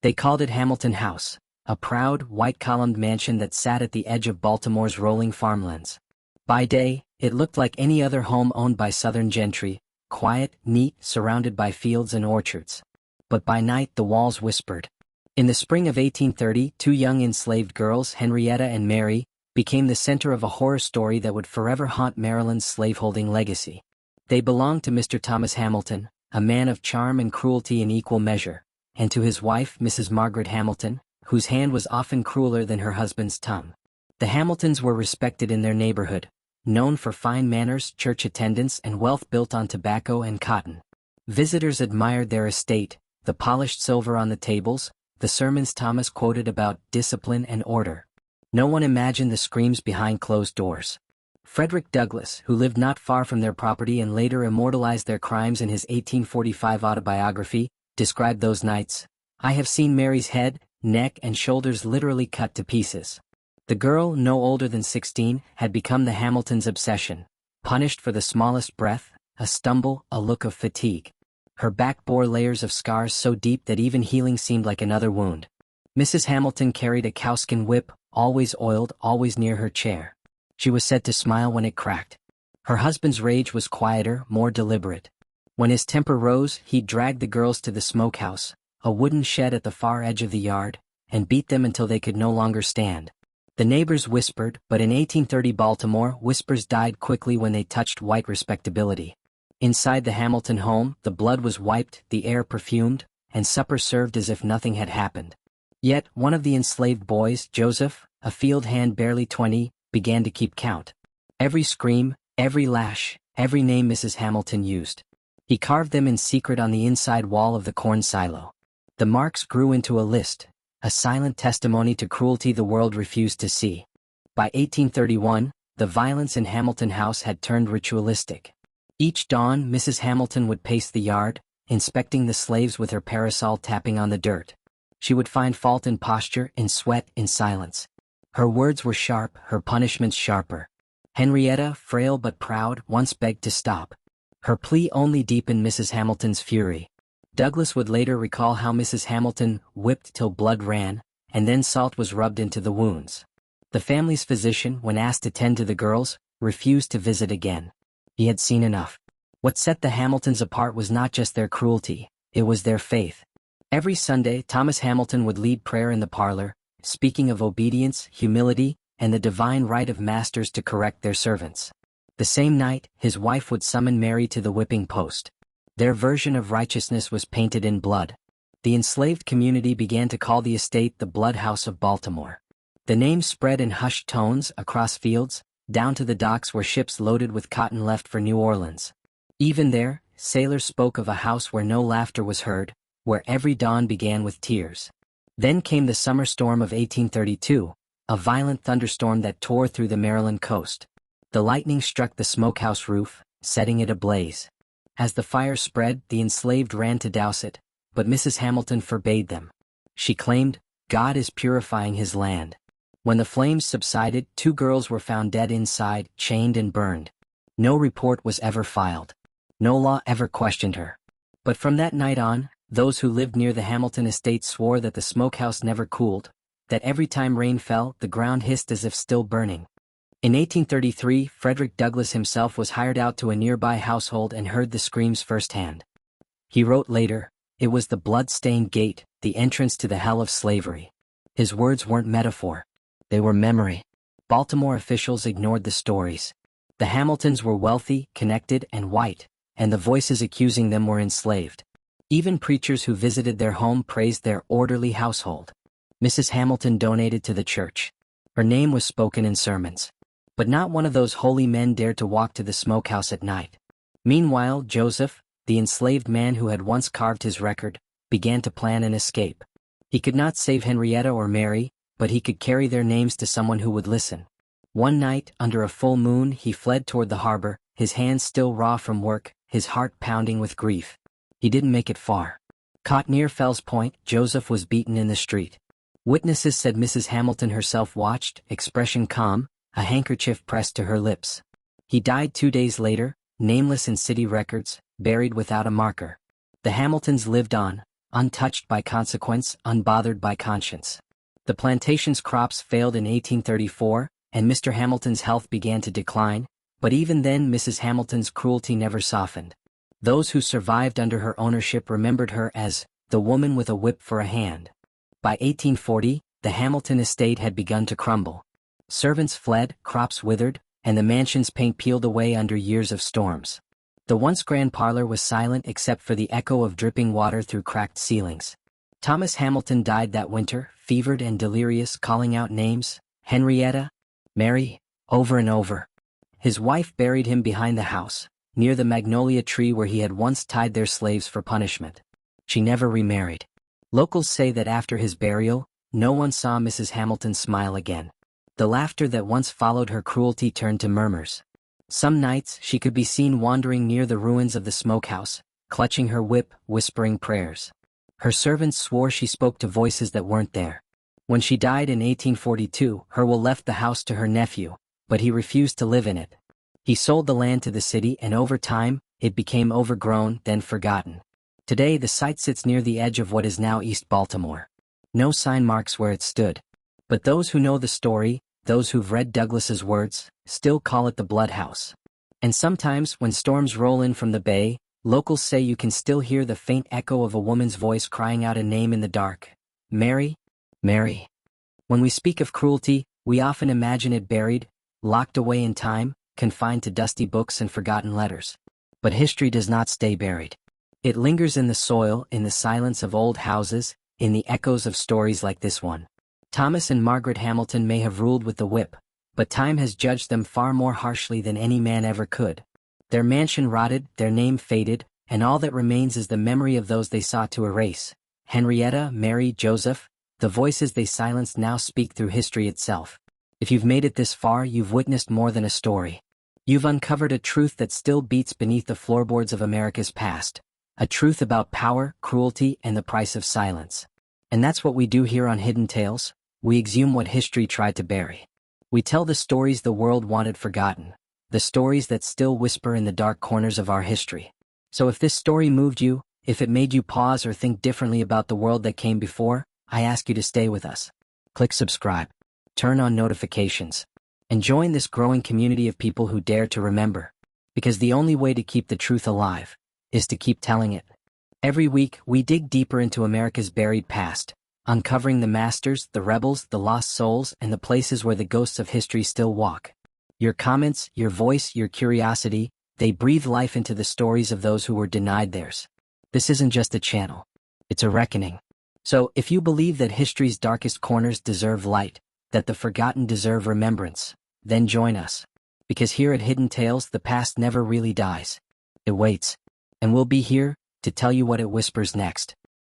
They called it Hamilton House, a proud, white-columned mansion that sat at the edge of Baltimore's rolling farmlands. By day, it looked like any other home owned by Southern gentry, quiet, neat, surrounded by fields and orchards. But by night the walls whispered. In the spring of 1830, two young enslaved girls, Henrietta and Mary, became the center of a horror story that would forever haunt Maryland's slaveholding legacy. They belonged to Mr. Thomas Hamilton, a man of charm and cruelty in equal measure, and to his wife, Mrs. Margaret Hamilton, whose hand was often crueler than her husband's tongue. The Hamiltons were respected in their neighborhood, known for fine manners, church attendance, and wealth built on tobacco and cotton. Visitors admired their estate, the polished silver on the tables, the sermons Thomas quoted about discipline and order. No one imagined the screams behind closed doors. Frederick Douglass, who lived not far from their property and later immortalized their crimes in his 1845 autobiography, described those nights. "I have seen Mary's head, neck, and shoulders literally cut to pieces." The girl, no older than 16, had become the Hamiltons' obsession, punished for the smallest breath, a stumble, a look of fatigue. Her back bore layers of scars so deep that even healing seemed like another wound. Mrs. Hamilton carried a cowskin whip, always oiled, always near her chair. She was said to smile when it cracked. Her husband's rage was quieter, more deliberate. When his temper rose, he'd drag the girls to the smokehouse, a wooden shed at the far edge of the yard, and beat them until they could no longer stand. The neighbors whispered, but in 1830 Baltimore, whispers died quickly when they touched white respectability. Inside the Hamilton home, the blood was wiped, the air perfumed, and supper served as if nothing had happened. Yet, one of the enslaved boys, Joseph, a field hand barely 20, began to keep count. Every scream, every lash, every name Mrs. Hamilton used. He carved them in secret on the inside wall of the corn silo. The marks grew into a list, a silent testimony to cruelty the world refused to see. By 1831, the violence in Hamilton House had turned ritualistic. Each dawn, Mrs. Hamilton would pace the yard, inspecting the slaves with her parasol tapping on the dirt. She would find fault in posture, in sweat, in silence. Her words were sharp, her punishments sharper. Henrietta, frail but proud, once begged to stop. Her plea only deepened Mrs. Hamilton's fury. Douglass would later recall how Mrs. Hamilton whipped till blood ran, and then salt was rubbed into the wounds. The family's physician, when asked to tend to the girls, refused to visit again. He had seen enough. What set the Hamiltons apart was not just their cruelty, it was their faith. Every Sunday, Thomas Hamilton would lead prayer in the parlor, speaking of obedience, humility, and the divine right of masters to correct their servants. The same night, his wife would summon Mary to the whipping post. Their version of righteousness was painted in blood. The enslaved community began to call the estate the Blood House of Baltimore. The name spread in hushed tones across fields, down to the docks where ships loaded with cotton left for New Orleans. Even there, sailors spoke of a house where no laughter was heard, where every dawn began with tears. Then came the summer storm of 1832, a violent thunderstorm that tore through the Maryland coast. The lightning struck the smokehouse roof, setting it ablaze. As the fire spread, the enslaved ran to douse it, but Mrs. Hamilton forbade them. She claimed, "God is purifying his land." When the flames subsided, two girls were found dead inside, chained and burned. No report was ever filed. No law ever questioned her. But from that night on, those who lived near the Hamilton estate swore that the smokehouse never cooled, that every time rain fell, the ground hissed as if still burning. In 1833, Frederick Douglass himself was hired out to a nearby household and heard the screams firsthand. He wrote later, "It was the blood-stained gate, the entrance to the hell of slavery." His words weren't metaphor. They were memory. Baltimore officials ignored the stories. The Hamiltons were wealthy, connected, and white, and the voices accusing them were enslaved. Even preachers who visited their home praised their orderly household. Mrs. Hamilton donated to the church. Her name was spoken in sermons. But not one of those holy men dared to walk to the smokehouse at night. Meanwhile, Joseph, the enslaved man who had once carved his record, began to plan an escape. He could not save Henrietta or Mary, but he could carry their names to someone who would listen. One night, under a full moon, he fled toward the harbor, his hands still raw from work, his heart pounding with grief. He didn't make it far. Caught near Fells Point, Joseph was beaten in the street. Witnesses said Mrs. Hamilton herself watched, expression calm, a handkerchief pressed to her lips. He died 2 days later, nameless in city records, buried without a marker. The Hamiltons lived on, untouched by consequence, unbothered by conscience. The plantation's crops failed in 1834, and Mr. Hamilton's health began to decline, but even then Mrs. Hamilton's cruelty never softened. Those who survived under her ownership remembered her as the woman with a whip for a hand. By 1840, the Hamilton estate had begun to crumble. Servants fled, crops withered, and the mansion's paint peeled away under years of storms. The once grand parlor was silent except for the echo of dripping water through cracked ceilings. Thomas Hamilton died that winter, fevered and delirious, calling out names, Henrietta, Mary, over and over. His wife buried him behind the house, near the magnolia tree where he had once tied their slaves for punishment. She never remarried. Locals say that after his burial, no one saw Mrs. Hamilton smile again. The laughter that once followed her cruelty turned to murmurs. Some nights she could be seen wandering near the ruins of the smokehouse, clutching her whip, whispering prayers. Her servants swore she spoke to voices that weren't there. When she died in 1842, her will left the house to her nephew, but he refused to live in it. He sold the land to the city, and over time, it became overgrown, then forgotten. Today the site sits near the edge of what is now East Baltimore. No sign marks where it stood. But those who know the story, those who've read Douglass's words, still call it the Blood House. And sometimes, when storms roll in from the bay, locals say you can still hear the faint echo of a woman's voice crying out a name in the dark. Mary, Mary. When we speak of cruelty, we often imagine it buried, locked away in time, confined to dusty books and forgotten letters. But history does not stay buried. It lingers in the soil, in the silence of old houses, in the echoes of stories like this one. Thomas and Margaret Hamilton may have ruled with the whip, but time has judged them far more harshly than any man ever could. Their mansion rotted, their name faded, and all that remains is the memory of those they sought to erase. Henrietta, Mary, Joseph, the voices they silenced now speak through history itself. If you've made it this far, you've witnessed more than a story. You've uncovered a truth that still beats beneath the floorboards of America's past. A truth about power, cruelty, and the price of silence. And that's what we do here on Hidden Tales. We exhume what history tried to bury. We tell the stories the world wanted forgotten. The stories that still whisper in the dark corners of our history. So if this story moved you, if it made you pause or think differently about the world that came before, I ask you to stay with us. Click subscribe. Turn on notifications. And join this growing community of people who dare to remember. Because the only way to keep the truth alive is to keep telling it. Every week, we dig deeper into America's buried past, uncovering the masters, the rebels, the lost souls, and the places where the ghosts of history still walk. Your comments, your voice, your curiosity, they breathe life into the stories of those who were denied theirs. This isn't just a channel. It's a reckoning. So, if you believe that history's darkest corners deserve light, that the forgotten deserve remembrance, then join us. Because here at Hidden Tales, the past never really dies. It waits. And we'll be here to tell you what it whispers next.